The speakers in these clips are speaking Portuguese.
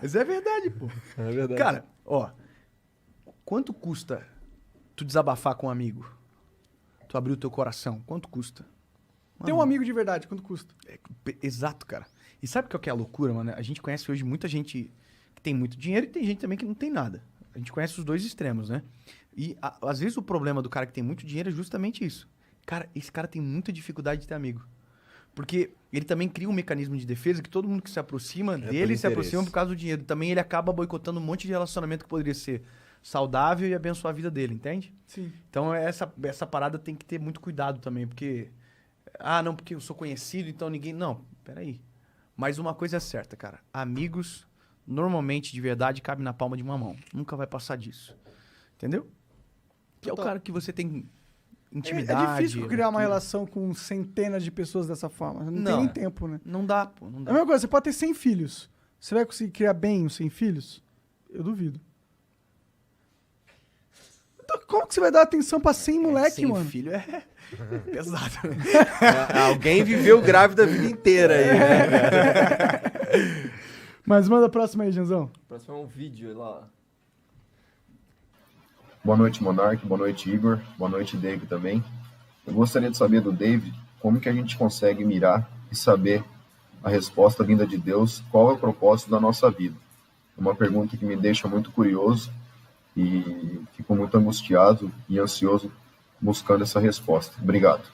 Mas é verdade, pô. É verdade. Cara, ó, quanto custa tu desabafar com um amigo? Tu abrir o teu coração, quanto custa? Tem um amigo de verdade, quanto custa? Exato, cara. E sabe o que é a loucura, mano? A gente conhece hoje muita gente que tem muito dinheiro e tem gente também que não tem nada. A gente conhece os dois extremos, né? E às vezes o problema do cara que tem muito dinheiro é justamente isso. Cara, esse cara tem muita dificuldade de ter amigo. Porque ele também cria um mecanismo de defesa que todo mundo que se aproxima dele se aproxima por causa do dinheiro. Também ele acaba boicotando um monte de relacionamento que poderia ser saudável e abençoar a vida dele, entende? Sim. Então essa parada tem que ter muito cuidado também, porque... Ah, não, porque eu sou conhecido, então ninguém... Não, peraí. Mas uma coisa é certa, cara. Amigos, normalmente, de verdade, cabem na palma de uma mão. Nunca vai passar disso. Entendeu? Que é o Total. cara que você tem É intimidade. difícil criar uma aquilo. relação com centenas de pessoas dessa forma. Não, tem Não. nem tempo, né? Não dá, pô, não É dá. a mesma coisa, você pode ter 100 filhos. Você vai conseguir criar bem os 100 filhos? Eu duvido. Então, como que você vai dar atenção pra 100 moleque, Sem mano? filho é pesado. Alguém viveu grávida a vida inteira aí, né? Mas manda a próxima aí, Janzão. O próximo é um vídeo lá. Boa noite, Monark. Boa noite, Igor. Boa noite, David também. Eu gostaria de saber do David como que a gente consegue mirar e saber a resposta vinda de Deus, qual é o propósito da nossa vida. É uma pergunta que me deixa muito curioso e fico muito angustiado e ansioso buscando essa resposta. Obrigado.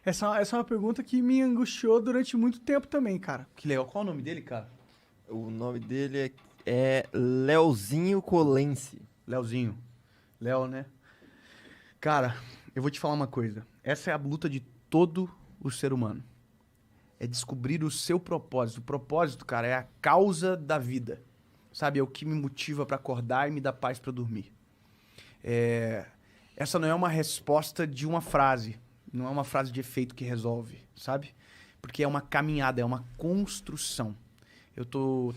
Essa é uma pergunta que me angustiou durante muito tempo também, cara. Que legal. Qual o nome dele, cara? O nome dele é Leozinho Colense. Leozinho. Léo, né? Cara, eu vou te falar uma coisa. Essa é a luta de todo o ser humano. É descobrir o seu propósito. O propósito, cara, é a causa da vida. Sabe? É o que me motiva pra acordar e me dá paz pra dormir. Essa não é uma resposta de uma frase. Não é uma frase de efeito que resolve, sabe? Porque é uma caminhada, é uma construção.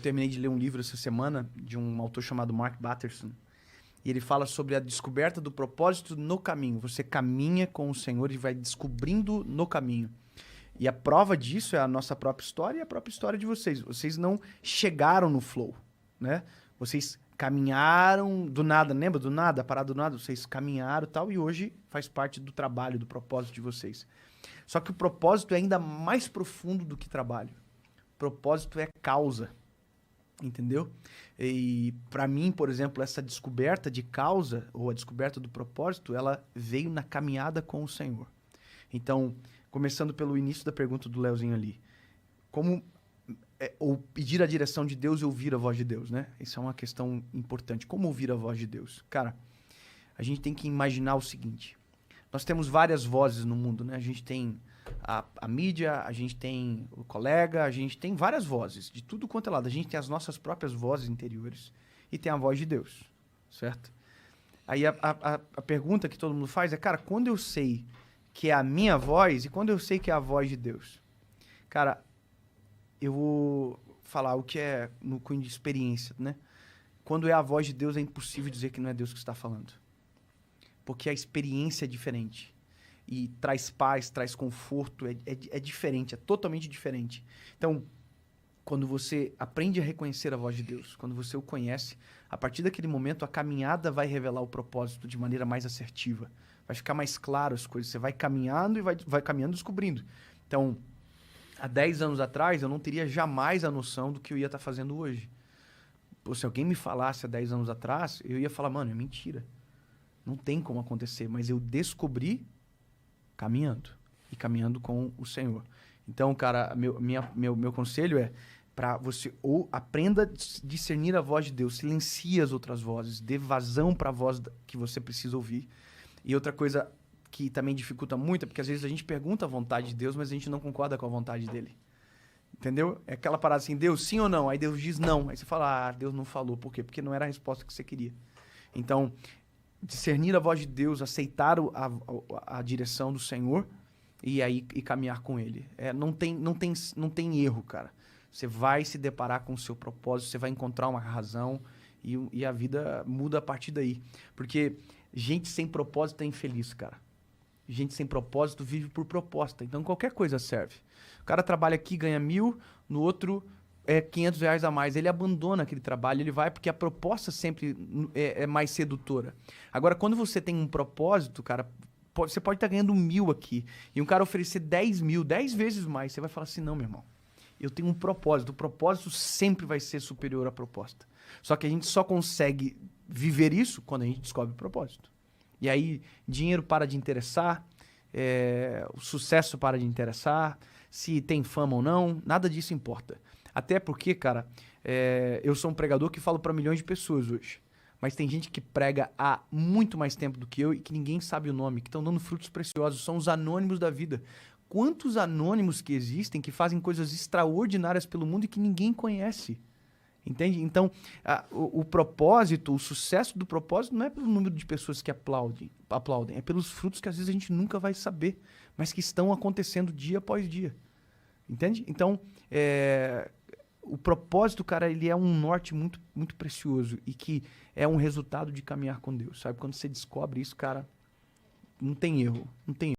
Terminei de ler um livro essa semana de um autor chamado Mark Batterson. E ele fala sobre a descoberta do propósito no caminho. Você caminha com o Senhor e vai descobrindo no caminho. E a prova disso é a nossa própria história e a própria história de vocês. Vocês não chegaram no flow, né? Vocês caminharam do nada, lembra do nada? Parado do nada, vocês caminharam e tal, e hoje faz parte do trabalho, do propósito de vocês. Só que o propósito é ainda mais profundo do que trabalho. O propósito é causa. Entendeu? E pra mim, por exemplo, essa descoberta de causa, ou a descoberta do propósito, ela veio na caminhada com o Senhor. Então, começando pelo início da pergunta do Leozinho ali. Ou pedir a direção de Deus e ouvir a voz de Deus, né? Isso é uma questão importante. Como ouvir a voz de Deus? Cara, a gente tem que imaginar o seguinte. Nós temos várias vozes no mundo, né? A gente tem a mídia, a gente tem o colega, a gente tem várias vozes, de tudo quanto é lado. A gente tem as nossas próprias vozes interiores e tem a voz de Deus, certo? Aí a pergunta que todo mundo faz é, cara, quando eu sei que é a minha voz e quando eu sei que é a voz de Deus? Cara, eu vou falar o que é no cunho de experiência, né? Quando é a voz de Deus, é impossível dizer que não é Deus que está falando. Porque a experiência é diferente. E traz paz, traz conforto, é diferente, é totalmente diferente. Então, quando você aprende a reconhecer a voz de Deus, quando você o conhece, a partir daquele momento a caminhada vai revelar o propósito de maneira mais assertiva. Vai ficar mais claro as coisas. Você vai caminhando e vai caminhando descobrindo. Então, há 10 anos atrás, eu não teria jamais a noção do que eu ia estar fazendo hoje. Pô, se alguém me falasse há 10 anos atrás, eu ia falar, mano, é mentira. Não tem como acontecer. Mas eu descobri caminhando. E caminhando com o Senhor. Então, cara, meu conselho é para você ou aprenda a discernir a voz de Deus, silencie as outras vozes, dê vazão para a voz que você precisa ouvir. E outra coisa que também dificulta muito é porque às vezes a gente pergunta a vontade de Deus, mas a gente não concorda com a vontade dele. Entendeu? É aquela parada assim, Deus sim ou não? Aí Deus diz não. Aí você fala, ah, Deus não falou. Por quê? Porque não era a resposta que você queria. Então, discernir a voz de Deus, aceitar a direção do Senhor e aí caminhar com ele. Não tem erro, cara. Você vai se deparar com o seu propósito, você vai encontrar uma razão e a vida muda a partir daí. Porque gente sem propósito é infeliz, cara. Gente sem propósito vive por proposta. Então qualquer coisa serve. O cara trabalha aqui, ganha 1.000, no outro R$ 500 a mais. Ele abandona aquele trabalho, ele vai porque a proposta sempre é mais sedutora. Agora, quando você tem um propósito, cara, você pode estar ganhando 1.000 aqui e um cara oferecer 10.000, 10 vezes mais. Você vai falar assim, não, meu irmão, eu tenho um propósito. O propósito sempre vai ser superior à proposta. Só que a gente só consegue viver isso quando a gente descobre o propósito. E aí, dinheiro para de interessar, o sucesso para de interessar, se tem fama ou não, nada disso importa. Até porque, cara, eu sou um pregador que falo para milhões de pessoas hoje. Mas tem gente que prega há muito mais tempo do que eu e que ninguém sabe o nome, que estão dando frutos preciosos. São os anônimos da vida. Quantos anônimos que existem que fazem coisas extraordinárias pelo mundo e que ninguém conhece? Entende? Então, o propósito, o sucesso do propósito não é pelo número de pessoas que aplaudem, é pelos frutos que às vezes a gente nunca vai saber, mas que estão acontecendo dia após dia. Entende? Então, o propósito, cara, ele é um norte muito, muito precioso e que é um resultado de caminhar com Deus, sabe? Quando você descobre isso, cara, não tem erro, não tem erro.